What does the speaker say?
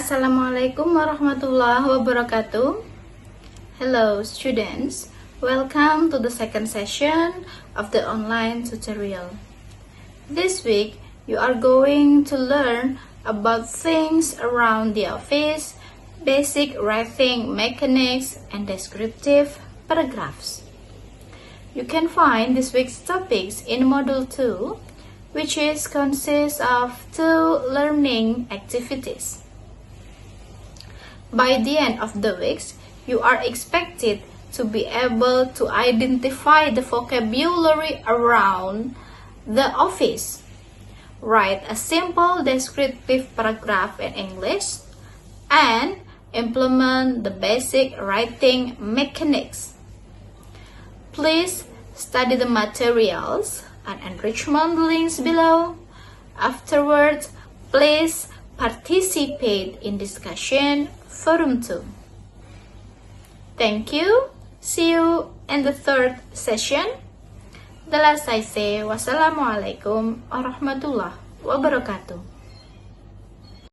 Assalamualaikum warahmatullahi wabarakatuh. Hello students, welcome to the second session of the online tutorial. This week you are going to learn about things around the office, basic writing mechanics, and descriptive paragraphs. You can find this week's topics in Module 2, which consists of 2 learning activities. By the end of the weeks, you are expected to be able to identify the vocabulary around the office. Write a simple descriptive paragraph in English and implement the basic writing mechanics. Please study the materials and enrichment links below. Afterwards, please participate in discussion forum 2. Thank you. See you in the third session. The last I say, wassalamualaikum warahmatullahi wabarakatuh.